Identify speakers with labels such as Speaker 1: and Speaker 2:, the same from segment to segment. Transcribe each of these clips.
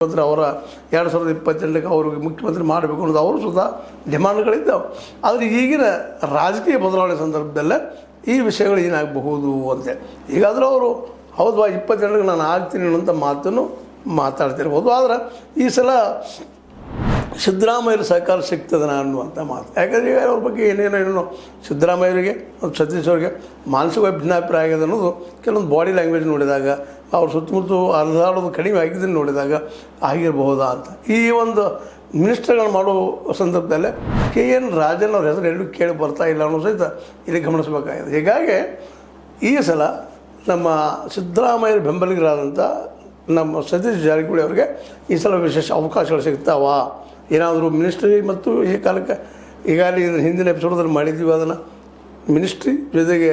Speaker 1: ಅವರ 2028ಕ್ಕೆ ಅವ್ರಿಗೆ ಮುಖ್ಯಮಂತ್ರಿ ಮಾಡಬೇಕು ಅನ್ನೋದು ಅವರು ಸುಧಾ ಡಿಮಾಂಡ್ಗಳಿದ್ದಾವೆ. ಆದರೆ ಈಗಿನ ರಾಜಕೀಯ ಬದಲಾವಣೆ ಸಂದರ್ಭದಲ್ಲೇ ಈ ವಿಷಯಗಳು ಏನಾಗಬಹುದು ಅಂತೆ. ಈಗಾದರೂ ಅವರು ಹೌದು 22ಕ್ಕೆ ನಾನು ಆಗ್ತೀನಿ ಅನ್ನೋಂಥ ಮಾತನ್ನು ಮಾತಾಡ್ತಿರ್ಬೋದು. ಆದರೆ ಈ ಸಲ ಸಿದ್ದರಾಮಯ್ಯರ ಸಹಕಾರ ಸಿಗ್ತದನ ಅನ್ನುವಂಥ ಮಾತು. ಯಾಕಂದರೆ ಈಗ ಅವ್ರ ಬಗ್ಗೆ ಏನೇನೋ ಸಿದ್ದರಾಮಯ್ಯರಿಗೆ ಮತ್ತು ಸತೀಶ್ ಅವರಿಗೆ ಮಾನಸಿಕವಾಗಿ ಭಿನ್ನಾಭಿಪ್ರಾಯ ಆಗಿದೆ ಅನ್ನೋದು ಕೆಲವೊಂದು ಬಾಡಿ ಲ್ಯಾಂಗ್ವೇಜ್ ನೋಡಿದಾಗ, ಅವ್ರ ಸುತ್ತಮುತ್ತ ಅರ್ಧಾಡೋದು ಕಡಿಮೆ ಆಗಿದ್ದನ್ನು ನೋಡಿದಾಗ ಆಗಿರಬಹುದಾ ಅಂತ. ಈ ಒಂದು ಮಿನಿಸ್ಟರ್ಗಳು ಮಾಡೋ ಸಂದರ್ಭದಲ್ಲೇ KN ರಾಜನ್ ಅವ್ರ ಹೆಸರು ಎಲ್ಲೂ ಕೇಳಿ ಬರ್ತಾ ಇಲ್ಲ ಅನ್ನೋ ಸಹಿತ ಇಲ್ಲಿ ಗಮನಿಸಬೇಕಾಗಿದೆ. ಹೀಗಾಗಿ ಈ ಸಲ ನಮ್ಮ ಸಿದ್ದರಾಮಯ್ಯರ ಬೆಂಬಲಿಗರಾದಂಥ ನಮ್ಮ ಸತೀಶ್ ಜಾರಕಿಹೊಳಿ ಅವರಿಗೆ ಈ ಸಲ ವಿಶೇಷ ಅವಕಾಶಗಳು ಸಿಗ್ತಾವ. ಏನಾದರೂ ಮಿನಿಸ್ಟ್ರಿ ಮತ್ತು ಈ ಕಾಲಕ್ಕೆ ಈಗಾಗಲೇ ಹಿಂದಿನ ಎಪಿಸೋಡಲ್ಲಿ ಮಾಡಿದ್ದೀವಿ, ಅದನ್ನು ಮಿನಿಸ್ಟ್ರಿ ಜೊತೆಗೆ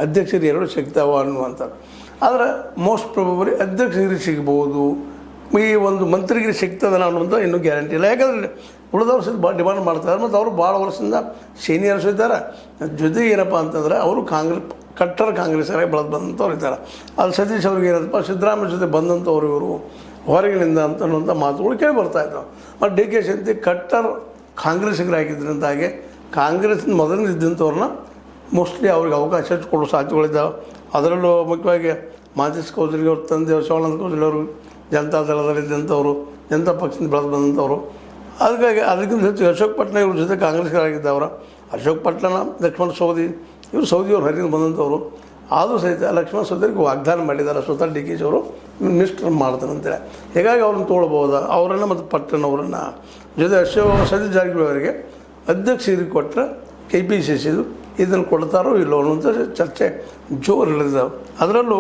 Speaker 1: ಅಧ್ಯಕ್ಷರು ಎರಡೂ ಸಿಗ್ತಾವ ಅನ್ನುವಂಥದ್ದು. ಆದರೆ ಮೋಸ್ಟ್ ಪ್ರೊಬಬಲಿ ಅಧ್ಯಕ್ಷರಿಗೆ ಸಿಗ್ಬೋದು, ಈ ಒಂದು ಮಂತ್ರಿಗಿರಿ ಸಿಗ್ತದನ ಅನ್ನುವಂಥ ಇನ್ನೂ ಗ್ಯಾರಂಟಿ ಇಲ್ಲ. ಯಾಕಂದರೆ ಉಳಿದವ್ರು ಸಹಿತ ಭಾಳ ಡಿಮಾಂಡ್ ಮಾಡ್ತಾರೆ ಮತ್ತು ಅವರು ಭಾಳ ವರ್ಷದಿಂದ ಸೀನಿಯರ್ಸ್ ಇದ್ದಾರೆ. ಜೊತೆಗೆ ಏನಪ್ಪ ಅಂತಂದರೆ ಅವರು ಕಟ್ಟರ್ ಕಾಂಗ್ರೆಸ್ಸರಾಗಿ ಬೆಳೆದು ಬಂದಂಥವ್ರು ಇದ್ದಾರೆ. ಅದು ಸತೀಶ್ ಅವ್ರಿಗೆ ಏನಂತಪ್ಪ ಸಿದ್ದರಾಮಯ್ಯ ಜೊತೆ ಬಂದಂಥವ್ರು ಇವರು ಹೊರಗಿನಿಂದ ಅನ್ನುವಂಥ ಮಾತುಗಳು ಕೇಳಿ ಬರ್ತಾಯಿದ್ದಾವೆ. ಮತ್ತು DK ಶಿವಕುಮಾರ್ ಕಟ್ಟರ್ ಕಾಂಗ್ರೆಸ್ಸಿಗರಾಗಿದ್ದರಿಂದಾಗಿ ಕಾಂಗ್ರೆಸ್ಸಿನ ಮೊದಲಿನ ಇದ್ದಂಥವ್ರನ್ನ ಮೋಸ್ಟ್ಲಿ ಅವ್ರಿಗೆ ಅವಕಾಶ ಕೊಡೋ ಸಾಧ್ಯತೆಗಳಿದ್ದಾವೆ. ಅದರಲ್ಲೂ ಮುಖ್ಯವಾಗಿ ಮಾಂತೇಶ್ ಕೌಜಲ್ಗಿ ಅವ್ರ ತಂದೆ ಶಿವಾನಂದ ಕೌಜಲ್ಗಿ ಅವರು ಜನತಾದಳದಲ್ಲಿದ್ದಂಥವ್ರು, ಜನತಾ ಪಕ್ಷದಿಂದ ಬೆಳೆದು ಬಂದಂಥವ್ರು. ಅದಕ್ಕಾಗಿ ಅದಕ್ಕಿಂತ ಹೆಚ್ಚು ಅಶೋಕ್ ಪಟ್ನ ಇವ್ರ ಜೊತೆ ಕಾಂಗ್ರೆಸ್ಗಾರಾಗಿದ್ದವರು. ಅಶೋಕ್ ಪಟ್ನ, ಲಕ್ಷ್ಮಣ ಸವದಿ ಇವರು ಸೌದಿಯವ್ರು ಹೊರಗಿಂದ ಬಂದಂಥವ್ರು. ಆದರೂ ಸಹಿತ ಲಕ್ಷ್ಮಣ ಸವದಿಗೆ ವಾಗ್ದಾನ ಮಾಡಿದ್ದಾರೆ ಸ್ವತಃ DK ಅವರು ಮಿನಿಸ್ಟರ್ ಮಾಡ್ತಾರೆ ಅಂತೇಳಿ. ಹೀಗಾಗಿ ಅವ್ರನ್ನ ತೊಗೊಳ್ಬೋದ ಅವರನ್ನು ಮತ್ತು ಪಟ್ಟಣವರನ್ನು ಜೊತೆ ಸತೀಶ್ ಜಾರಕಿಹೊಳಿ ಅವರಿಗೆ ಅಧ್ಯಕ್ಷರಿಗೆ ಕೊಟ್ಟರೆ KPCCದು ಇದನ್ನು ಕೊಡ್ತಾರೋ ಇಲ್ಲೋ ಅನ್ನುವಂಥ ಚರ್ಚೆ ಜೋರು ಇಳಿದಾವೆ. ಅದರಲ್ಲೂ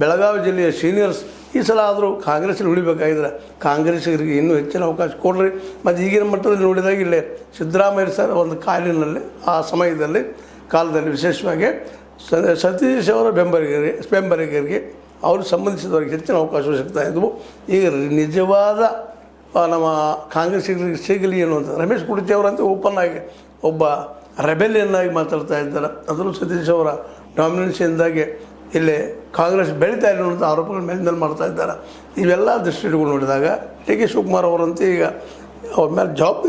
Speaker 1: ಬೆಳಗಾವಿ ಜಿಲ್ಲೆಯ ಸೀನಿಯರ್ಸ್ ಈ ಸಲ ಆದರೂ ಕಾಂಗ್ರೆಸ್ಸಲ್ಲಿ ಉಳಿಬೇಕಾಗಿದ್ರೆ ಕಾಂಗ್ರೆಸ್ಸಿಗರಿಗೆ ಇನ್ನೂ ಹೆಚ್ಚಿನ ಅವಕಾಶ ಕೊಡ್ರಿ. ಮತ್ತು ಈಗಿನ ಮಟ್ಟದಲ್ಲಿ ನೋಡಿದಾಗ ಇಲ್ಲೇ ಸಿದ್ದರಾಮಯ್ಯ ಸರ್ ಒಂದು ಕಾಲಿನಲ್ಲಿ ಆ ಸಮಯದಲ್ಲಿ ಕಾಲದಲ್ಲಿ ವಿಶೇಷವಾಗಿ ಸತೀಶ್ ಅವರ ಬೆಂಬಲಿಗರಿಗೆ ಅವ್ರಿಗೆ ಸಂಬಂಧಿಸಿದವರಿಗೆ ಹೆಚ್ಚಿನ ಅವಕಾಶ ಸಿಗ್ತಾಯಿದ್ವು. ಈಗ ನಿಜವಾದ ನಮ್ಮ ಕಾಂಗ್ರೆಸ್ಸಿಗರಿಗೆ ಸಿಗಲಿ ಅನ್ನುವಂಥ ರಮೇಶ್ ಕುಡಿತಿ ಅವರಂತೆ ಓಪನ್ ಆಗಿ ಒಬ್ಬ ರೆಬೆಲಿಯನ್ನಾಗಿ ಮಾತಾಡ್ತಾ ಇದ್ದಾರೆ. ಅದರಲ್ಲೂ ಸತೀಶ್ ಅವರ ಡಾಮಿನೆನ್ಸಿಯಿಂದಾಗಿ ಇಲ್ಲಿ ಕಾಂಗ್ರೆಸ್ ಬೆಳೀತಾ ಇಲ್ಲ ಅನ್ನೋಂಥ ಆರೋಪಗಳು ಮೇಲಿಂದಲ್ಲಿ ಮಾಡ್ತಾ ಇದ್ದಾರೆ. ಇವೆಲ್ಲ ದೃಷ್ಟಿಗಳು ನೋಡಿದಾಗ DK ಶಿವಕುಮಾರ್ ಅವರಂತೆ ಈಗ ಅವ್ರ ಮೇಲೆ ಜವಾಬ್ದಾರಿ